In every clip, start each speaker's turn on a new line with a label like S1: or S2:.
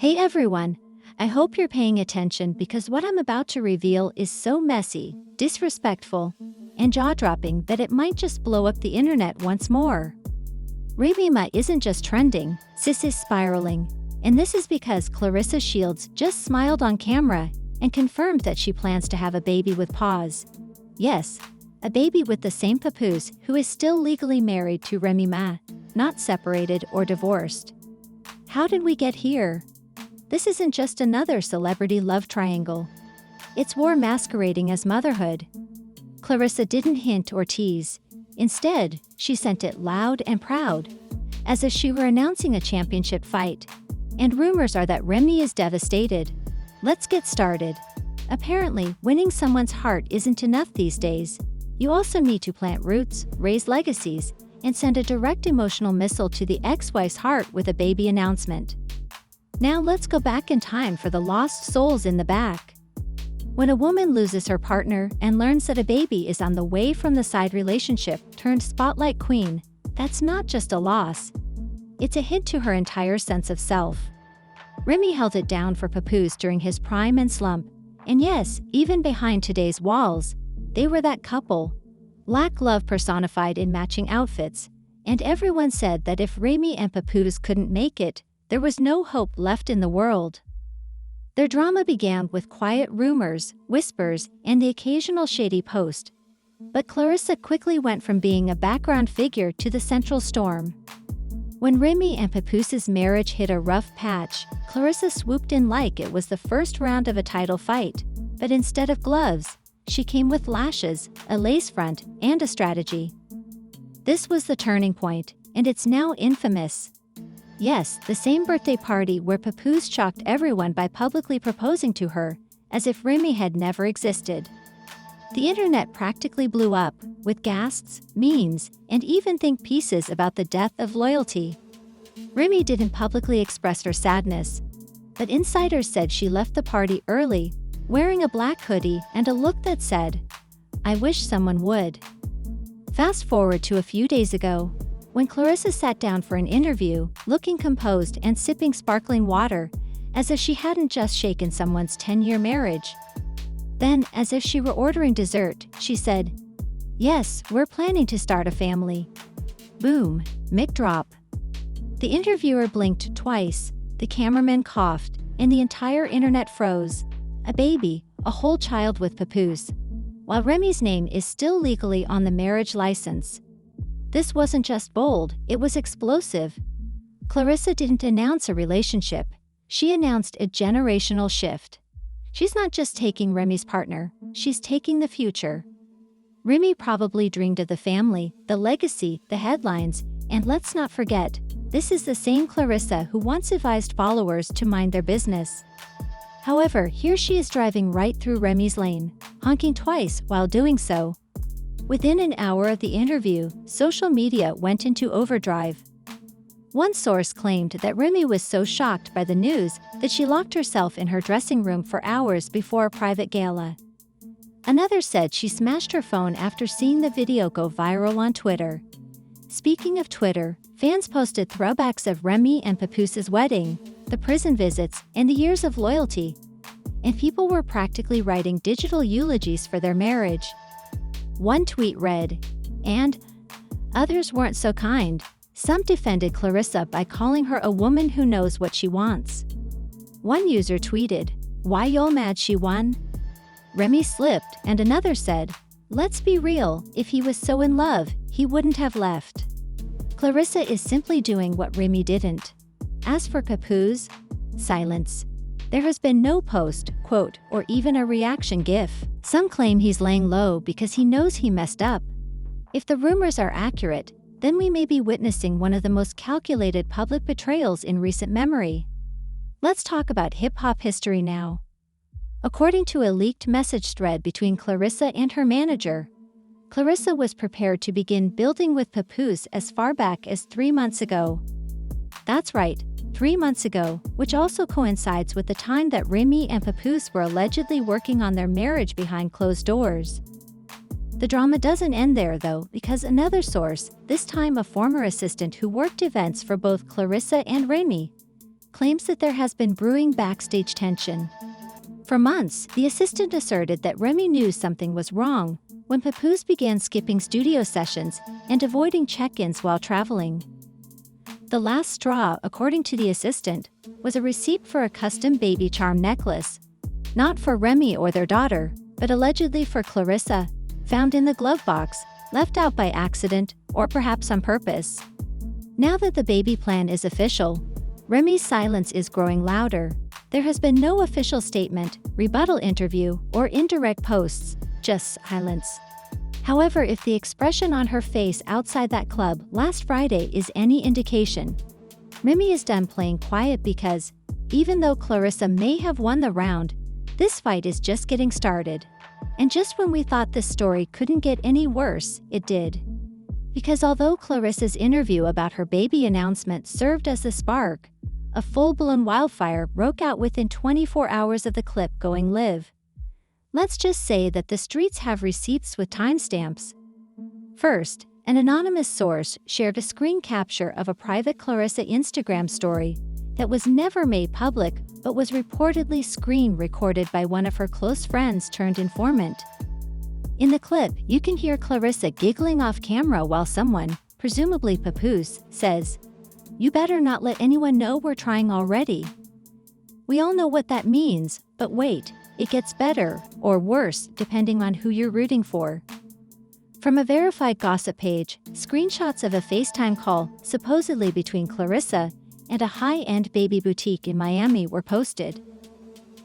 S1: Hey everyone, I hope you're paying attention because what I'm about to reveal is so messy, disrespectful, and jaw-dropping that it might just blow up the internet once more. Remy Ma isn't just trending, sis is spiraling, and this is because Claressa Shields just smiled on camera and confirmed that she plans to have a baby with Paws. Yes, a baby with the same Papoose who is still legally married to Remy Ma, not separated or divorced. How did we get here? This isn't just another celebrity love triangle. It's war masquerading as motherhood. Claressa didn't hint or tease. Instead, she sent it loud and proud, as if she were announcing a championship fight. And rumors are that Remy is devastated. Let's get started. Apparently, winning someone's heart isn't enough these days. You also need to plant roots, raise legacies, and send a direct emotional missile to the ex-wife's heart with a baby announcement. Now let's go back in time for the lost souls in the back. When a woman loses her partner and learns that a baby is on the way from the side relationship turned spotlight queen, that's not just a loss. It's a hit to her entire sense of self. Remy held it down for Papoose during his prime and slump, and yes, even behind today's walls, they were that couple. Black love personified in matching outfits, and everyone said that if Remy and Papoose couldn't make it, there was no hope left in the world. Their drama began with quiet rumors, whispers, and the occasional shady post. But Claressa quickly went from being a background figure to the central storm. When Remy and Papoose's marriage hit a rough patch, Claressa swooped in like it was the first round of a title fight. But instead of gloves, she came with lashes, a lace front, and a strategy. This was the turning point, and it's now infamous. Yes, the same birthday party where Papoose shocked everyone by publicly proposing to her, as if Remy had never existed. The internet practically blew up, with gasps, memes, and even think pieces about the death of loyalty. Remy didn't publicly express her sadness, but insiders said she left the party early, wearing a black hoodie and a look that said, "I wish someone would." Fast forward to a few days ago, when Claressa sat down for an interview, looking composed and sipping sparkling water, as if she hadn't just shaken someone's 10-year marriage. Then, as if she were ordering dessert, she said, "Yes, we're planning to start a family." Boom, mic drop. The interviewer blinked twice, the cameraman coughed, and the entire internet froze. A baby, a whole child with Papoose. While Remy's name is still legally on the marriage license. This wasn't just bold, it was explosive. Claressa didn't announce a relationship. She announced a generational shift. She's not just taking Remy's partner, she's taking the future. Remy probably dreamed of the family, the legacy, the headlines, and let's not forget, this is the same Claressa who once advised followers to mind their business. However, here she is driving right through Remy's lane, honking twice while doing so. Within an hour of the interview, social media went into overdrive. One source claimed that Remy was so shocked by the news that she locked herself in her dressing room for hours before a private gala. Another said she smashed her phone after seeing the video go viral on Twitter. Speaking of Twitter, fans posted throwbacks of Remy and Papoose's wedding, the prison visits, and the years of loyalty. And people were practically writing digital eulogies for their marriage. One tweet read, and others weren't so kind. Some defended Claressa by calling her a woman who knows what she wants. One user tweeted, "Why y'all mad she won?" Remy slipped, and another said, "Let's be real, if he was so in love, he wouldn't have left." Claressa is simply doing what Remy didn't. As for Papoose, silence. There has been no post, quote, or even a reaction gif. Some claim he's laying low because he knows he messed up. If the rumors are accurate, then we may be witnessing one of the most calculated public betrayals in recent memory. Let's talk about hip-hop history now. According to a leaked message thread between Claressa and her manager, Claressa was prepared to begin building with Papoose as far back as 3 months ago. That's right. 3 months ago, which also coincides with the time that Remy and Papoose were allegedly working on their marriage behind closed doors. The drama doesn't end there though, because another source, this time a former assistant who worked events for both Claressa and Remy, claims that there has been brewing backstage tension. For months, the assistant asserted that Remy knew something was wrong when Papoose began skipping studio sessions and avoiding check-ins while traveling. The last straw, according to the assistant, was a receipt for a custom baby charm necklace, not for Remy or their daughter, but allegedly for Claressa, found in the glove box, left out by accident or perhaps on purpose. Now that the baby plan is official, Remy's silence is growing louder. There has been no official statement, rebuttal interview, or indirect posts, just silence. However, if the expression on her face outside that club last Friday is any indication, Remy is done playing quiet because, even though Claressa may have won the round, this fight is just getting started. And just when we thought this story couldn't get any worse, it did. Because although Claressa's interview about her baby announcement served as the spark, a full-blown wildfire broke out within 24 hours of the clip going live. Let's just say that the streets have receipts with timestamps. First, an anonymous source shared a screen capture of a private Claressa Instagram story that was never made public but was reportedly screen recorded by one of her close friends turned informant. In the clip, you can hear Claressa giggling off camera while someone, presumably Papoose, says, "You better not let anyone know we're trying already." We all know what that means, but wait, it gets better, or worse, depending on who you're rooting for. From a verified gossip page, screenshots of a FaceTime call, supposedly between Claressa and a high-end baby boutique in Miami were posted.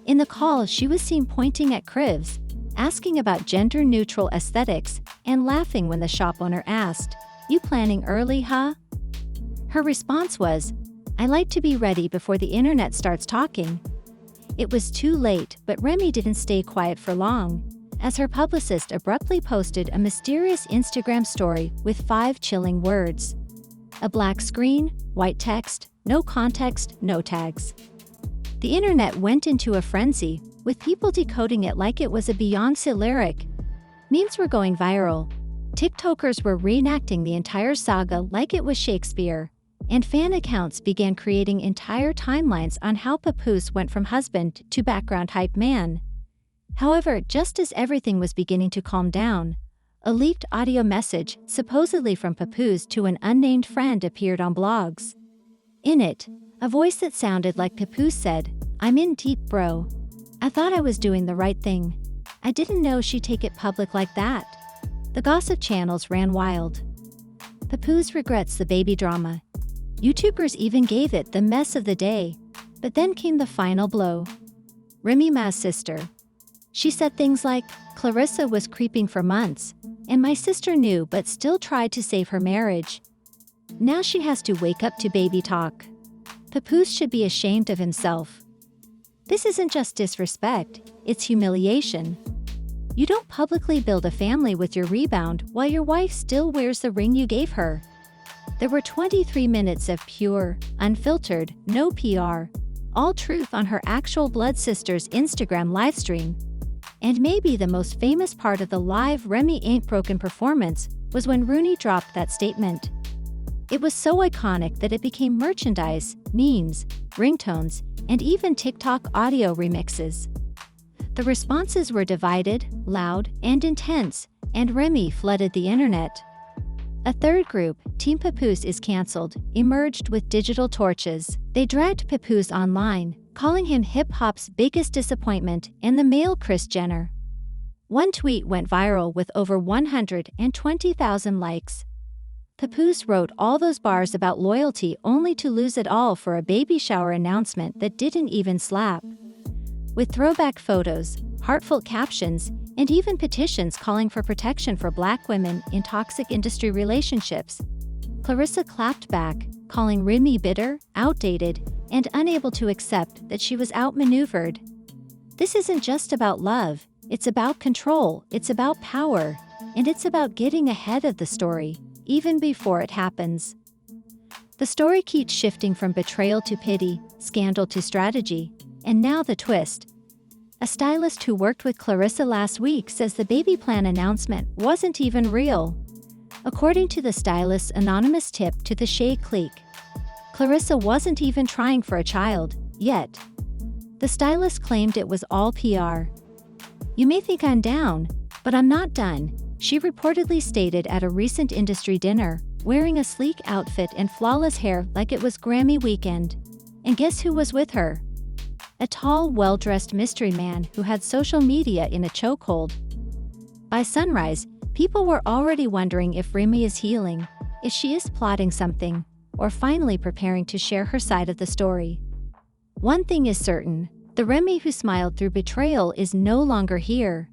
S1: In the call, she was seen pointing at cribs, asking about gender-neutral aesthetics, and laughing when the shop owner asked, "You planning early, huh?" Her response was, "I like to be ready before the internet starts talking." It was too late, but Remy didn't stay quiet for long, as her publicist abruptly posted a mysterious Instagram story with 5 chilling words. A black screen, white text, no context, no tags. The internet went into a frenzy, with people decoding it like it was a Beyoncé lyric. Memes were going viral. TikTokers were reenacting the entire saga like it was Shakespeare. And fan accounts began creating entire timelines on how Papoose went from husband to background hype man. However, just as everything was beginning to calm down, a leaked audio message, supposedly from Papoose to an unnamed friend, appeared on blogs. In it, a voice that sounded like Papoose said, "I'm in deep, bro. I thought I was doing the right thing. I didn't know she'd take it public like that." The gossip channels ran wild. Papoose regrets the baby drama. YouTubers even gave it the mess of the day. But then came the final blow. Remy Ma's sister. She said things like, "Claressa was creeping for months, and my sister knew but still tried to save her marriage. Now she has to wake up to baby talk. Papoose should be ashamed of himself." This isn't just disrespect, it's humiliation. You don't publicly build a family with your rebound while your wife still wears the ring you gave her. There were 23 minutes of pure, unfiltered, no PR, all truth on her actual blood sister's Instagram livestream. And maybe the most famous part of the live Remy Ain't Broken performance was when Rooney dropped that statement. It was so iconic that it became merchandise, memes, ringtones, and even TikTok audio remixes. The responses were divided, loud, and intense, and Remy flooded the internet. A third group, Team Papoose is cancelled, emerged with digital torches. They dragged Papoose online, calling him hip-hop's biggest disappointment and the male Kris Jenner. One tweet went viral with over 120,000 likes. Papoose wrote all those bars about loyalty only to lose it all for a baby shower announcement that didn't even slap. With throwback photos, heartfelt captions, and even petitions calling for protection for Black women in toxic industry relationships, Claressa clapped back, calling Remy bitter, outdated, and unable to accept that she was outmaneuvered. This isn't just about love, it's about control, it's about power, and it's about getting ahead of the story, even before it happens. The story keeps shifting from betrayal to pity, scandal to strategy, and now the twist. A stylist who worked with Claressa last week says the baby plan announcement wasn't even real. According to the stylist's anonymous tip to the Shade Clique, Claressa wasn't even trying for a child, yet. The stylist claimed it was all PR. "You may think I'm down, but I'm not done," she reportedly stated at a recent industry dinner, wearing a sleek outfit and flawless hair like it was Grammy weekend. And guess who was with her? A tall, well-dressed mystery man who had social media in a chokehold. By sunrise, people were already wondering if Remy is healing, if she is plotting something, or finally preparing to share her side of the story. One thing is certain, the Remy who smiled through betrayal is no longer here.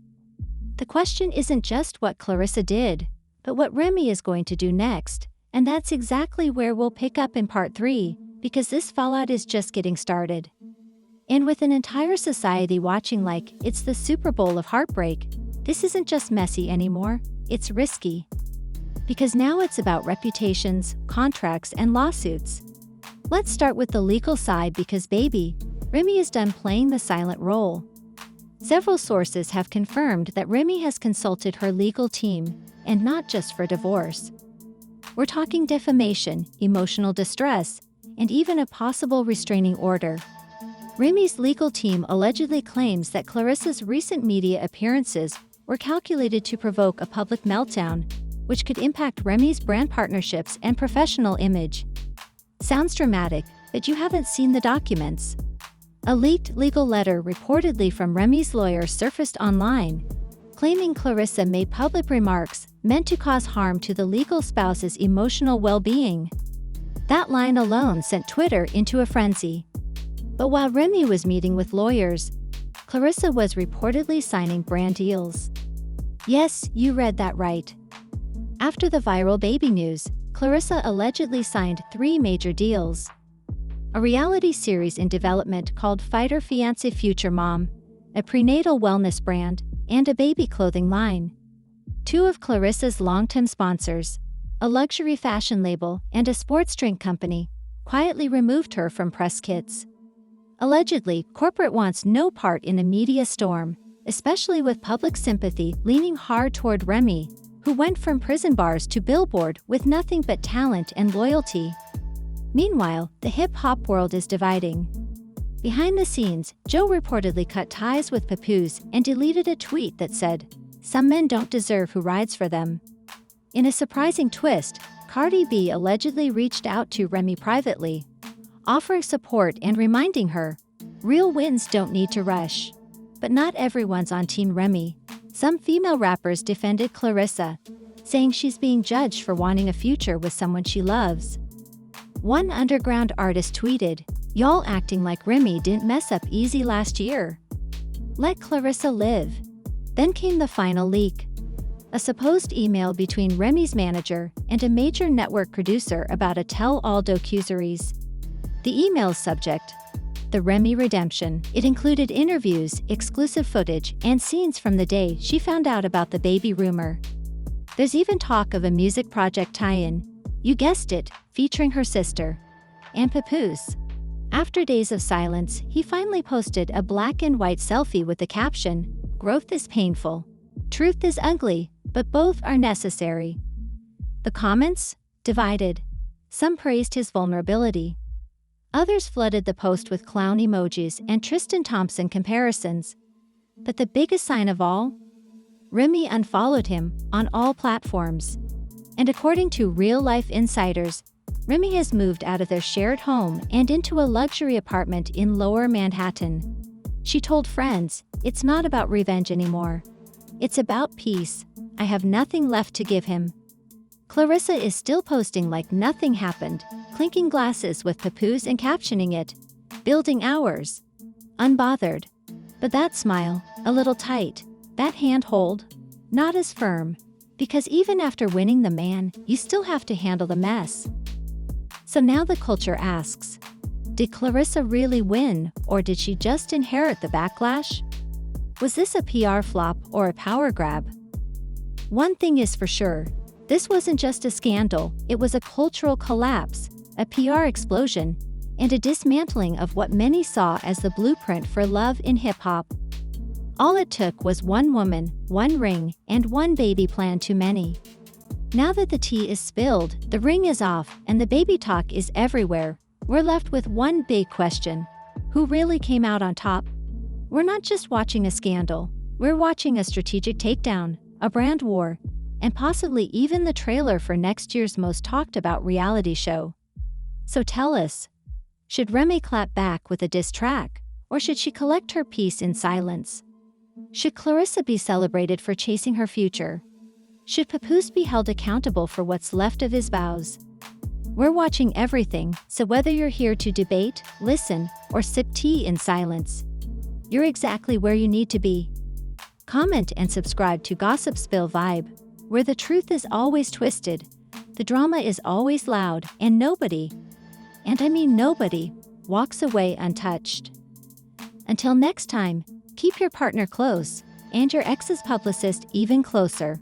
S1: The question isn't just what Claressa did, but what Remy is going to do next, and that's exactly where we'll pick up in part 3, because this fallout is just getting started. And with an entire society watching like it's the Super Bowl of heartbreak, this isn't just messy anymore, it's risky. Because now it's about reputations, contracts, and lawsuits. Let's start with the legal side because baby, Remy is done playing the silent role. Several sources have confirmed that Remy has consulted her legal team, and not just for divorce. We're talking defamation, emotional distress, and even a possible restraining order. Remy's legal team allegedly claims that Claressa's recent media appearances were calculated to provoke a public meltdown, which could impact Remy's brand partnerships and professional image. Sounds dramatic, but you haven't seen the documents. A leaked legal letter reportedly from Remy's lawyer surfaced online, claiming Claressa made public remarks meant to cause harm to the legal spouse's emotional well-being. That line alone sent Twitter into a frenzy. But while Remy was meeting with lawyers, Claressa was reportedly signing brand deals. Yes, you read that right. After the viral baby news, Claressa allegedly signed 3 major deals. A reality series in development called Fighter Fiancé Future Mom, a prenatal wellness brand, and a baby clothing line. 2 of Claressa's long-term sponsors, a luxury fashion label and a sports drink company, quietly removed her from press kits. Allegedly, corporate wants no part in a media storm, especially with public sympathy leaning hard toward Remy, who went from prison bars to Billboard with nothing but talent and loyalty. Meanwhile, the hip-hop world is dividing. Behind the scenes, Joe reportedly cut ties with Papoose and deleted a tweet that said, "Some men don't deserve who rides for them." In a surprising twist, Cardi B allegedly reached out to Remy privately, offering support and reminding her, "Real wins don't need to rush." But not everyone's on Team Remy. Some female rappers defended Claressa, saying she's being judged for wanting a future with someone she loves. One underground artist tweeted, "Y'all acting like Remy didn't mess up easy last year. Let Claressa live." Then came the final leak. A supposed email between Remy's manager and a major network producer about a tell-all docuseries. The email's subject, the Remy redemption. It included interviews, exclusive footage, and scenes from the day she found out about the baby rumor. There's even talk of a music project tie-in, you guessed it, featuring her sister, and Papoose. After days of silence, he finally posted a black and white selfie with the caption, "Growth is painful. Truth is ugly, but both are necessary." The comments? Divided. Some praised his vulnerability. Others flooded the post with clown emojis and Tristan Thompson comparisons. But the biggest sign of all? Remy unfollowed him on all platforms. And according to real-life insiders, Remy has moved out of their shared home and into a luxury apartment in Lower Manhattan. She told friends, "It's not about revenge anymore. It's about peace. I have nothing left to give him." Claressa is still posting like nothing happened, clinking glasses with Papoose and captioning it, "Building ours." Unbothered. But that smile, a little tight, that hand hold, not as firm. Because even after winning the man, you still have to handle the mess. So now the culture asks, did Claressa really win, or did she just inherit the backlash? Was this a PR flop or a power grab? One thing is for sure, this wasn't just a scandal, it was a cultural collapse, a PR explosion, and a dismantling of what many saw as the blueprint for love in hip-hop. All it took was one woman, one ring, and one baby planned too many. Now that the tea is spilled, the ring is off, and the baby talk is everywhere, We're left with one big question: who really came out on top? We're not just watching a scandal, we're watching a strategic takedown, a brand war, and possibly even the trailer for next year's most talked about reality show. So tell us, should Remy clap back with a diss track, or should she collect her peace in silence? Should Claressa be celebrated for chasing her future? Should Papoose be held accountable for what's left of his vows? We're watching everything, so whether you're here to debate, listen, or sip tea in silence, you're exactly where you need to be. Comment and subscribe to Gossip Spill Vibe, where the truth is always twisted, the drama is always loud, and nobody, and I mean nobody, walks away untouched. Until next time, keep your partner close, and your ex's publicist even closer.